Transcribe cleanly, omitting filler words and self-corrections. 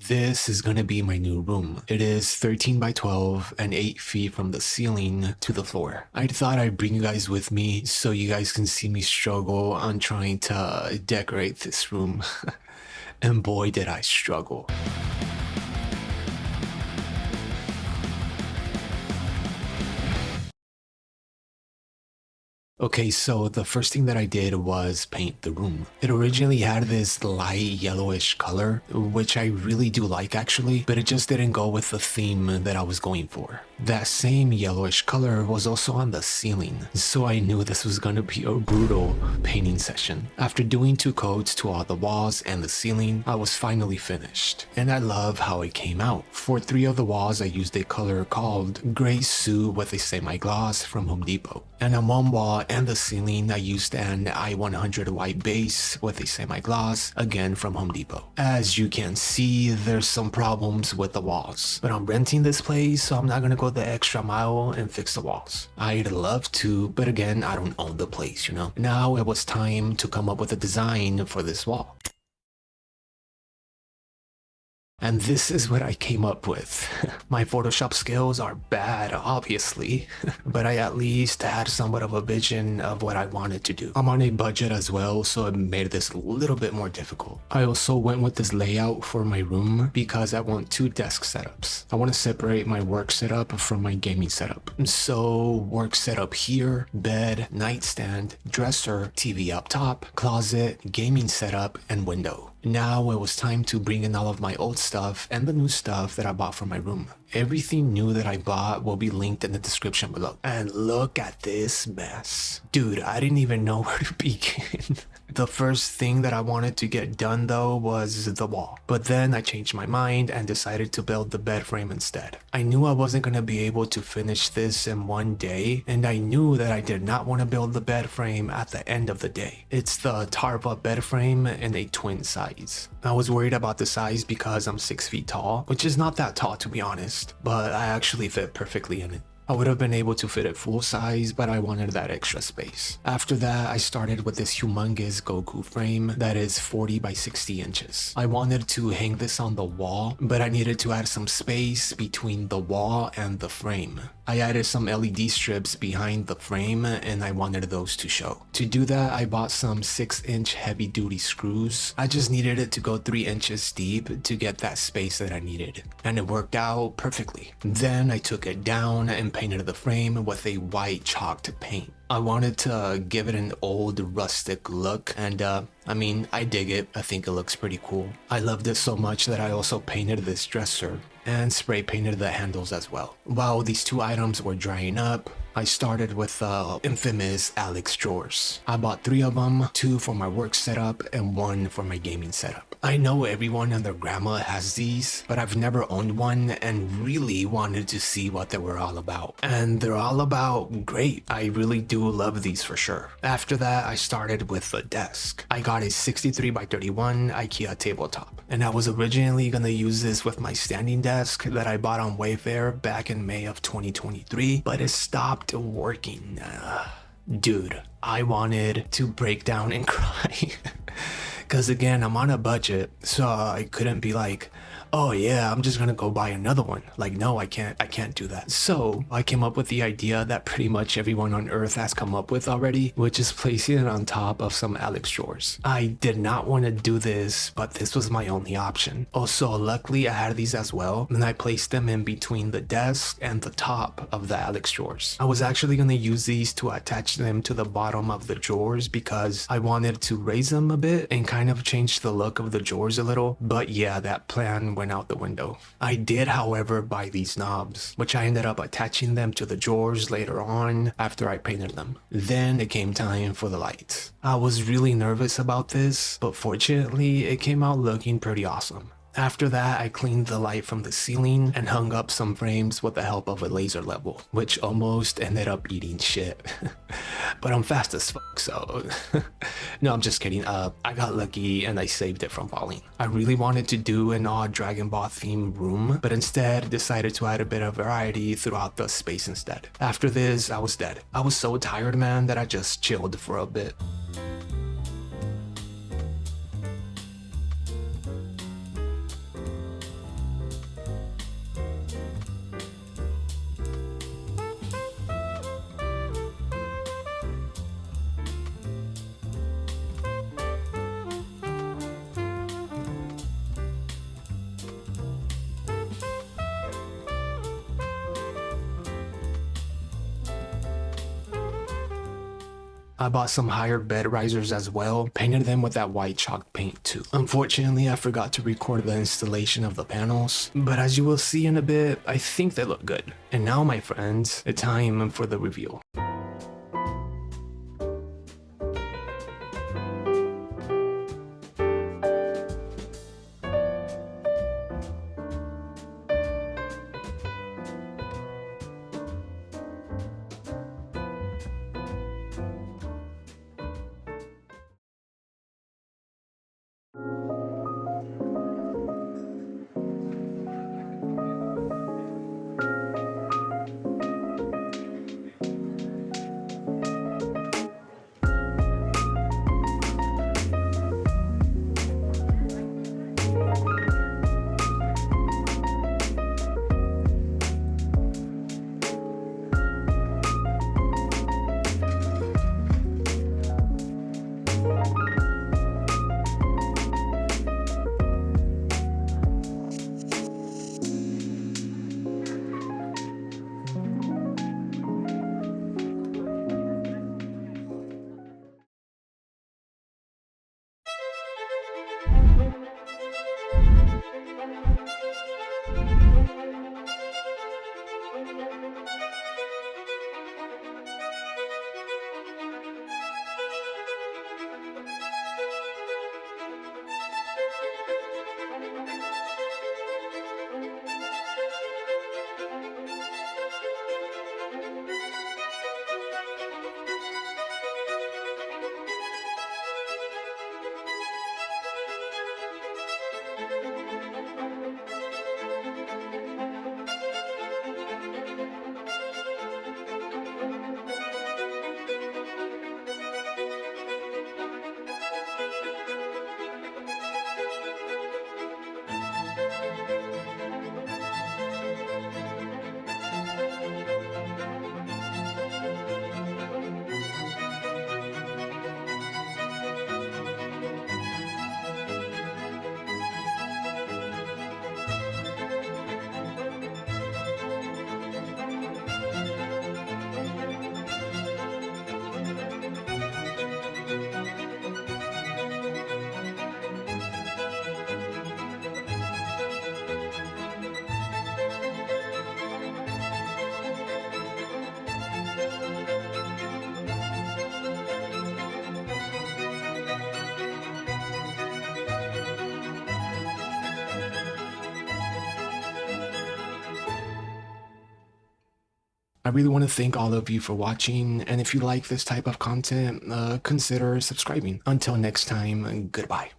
This is gonna be my new room. It is 13 by 12 and 8 feet from the ceiling to the floor. I thought I'd bring you guys with me so you guys can see me struggle on trying to decorate this room. And boy did I struggle. Okay, so the first thing that I did was paint the room. It originally had this light yellowish color, which I really do like actually, but it just didn't go with the theme that I was going for. That same yellowish color was also on the ceiling, so I knew this was gonna be a brutal painting session. After doing 2 coats to all the walls and the ceiling, I was finally finished, and I love how it came out. For 3 of the walls, I used a color called Gray Sue with a semi-gloss from Home Depot, and on one wall and the ceiling, I used an I-100 white base with a semi-gloss, again from Home Depot. As you can see, there's some problems with the walls, but I'm renting this place, so I'm not gonna go the extra mile and fix the walls. I'd love to, but again, I don't own the place, you know? Now it was time to come up with a design for this wall. And this is what I came up with. My Photoshop skills are bad, obviously, but I at least had somewhat of a vision of what I wanted to do. I'm on a budget as well, so it made this a little bit more difficult. I also went with this layout for my room because I want 2 desk setups. I want to separate my work setup from my gaming setup. So work setup here, bed, nightstand, dresser, TV up top, closet, gaming setup, and window. Now it was time to bring in all of my old stuff and the new stuff that I bought for my room. Everything new that I bought will be linked in the description below. And look at this mess. Dude, I didn't even know where to begin. The first thing that I wanted to get done though was the wall. But then I changed my mind and decided to build the bed frame instead. I knew I wasn't going to be able to finish this in one day, and I knew that I did not want to build the bed frame at the end of the day. It's the tarp up bed frame in a twin size. I was worried about the size because I'm 6 feet tall, which is not that tall to be honest, but I actually fit perfectly in it. I would have been able to fit it full size, but I wanted that extra space. After that, I started with this humongous Goku frame that is 40 by 60 inches. I wanted to hang this on the wall, but I needed to add some space between the wall and the frame. I added some LED strips behind the frame and I wanted those to show. To do that, I bought some 6-inch heavy-duty screws. I just needed it to go 3 inches deep to get that space that I needed, and it worked out perfectly. Then I took it down and painted the frame with a white chalked paint. I wanted to give it an old rustic look, and I mean, I dig it. I think it looks pretty cool. I loved it so much that I also painted this dresser and spray painted the handles as well. While these 2 items were drying up, I started with infamous Alex drawers. I bought 3 of them, 2 for my work setup and 1 for my gaming setup. I know everyone and their grandma has these, but I've never owned one and really wanted to see what they were all about. And they're all about great. I really do love these for sure. After that, I started with the desk. I got a 63 by 31 IKEA tabletop, and I was originally gonna use this with my standing desk that I bought on Wayfair back in May of 2023, but it stopped working. Dude, I wanted to break down and cry. Because again, I'm on a budget, so I couldn't be like, oh yeah, I'm just gonna go buy another one. Like, no, I can't do that. So I came up with the idea that pretty much everyone on earth has come up with already, which is placing it on top of some Alex drawers. I did not want to do this, but this was my only option. Also, luckily I had these as well, and I placed them in between the desk and the top of the Alex drawers. I was actually gonna use these to attach them to the bottom of the drawers because I wanted to raise them a bit and kind of change the look of the drawers a little, but yeah, that plan went out the window. I did, however, buy these knobs, which I ended up attaching them to the drawers later on after I painted them. Then it came time for the lights. I was really nervous about this, but fortunately it came out looking pretty awesome. After that, I cleaned the light from the ceiling and hung up some frames with the help of a laser level, which almost ended up eating shit. But I'm fast as fuck, so... No, I'm just kidding. I got lucky and I saved it from falling. I really wanted to do an odd Dragon Ball themed room, but instead decided to add a bit of variety throughout the space instead. After this, I was dead. I was so tired, man, that I just chilled for a bit. I bought some higher bed risers as well, painted them with that white chalk paint too. Unfortunately, I forgot to record the installation of the panels, but as you will see in a bit, I think they look good. And now my friends, it's time for the review. I really want to thank all of you for watching, and if you like this type of content, consider subscribing. Until next time, goodbye.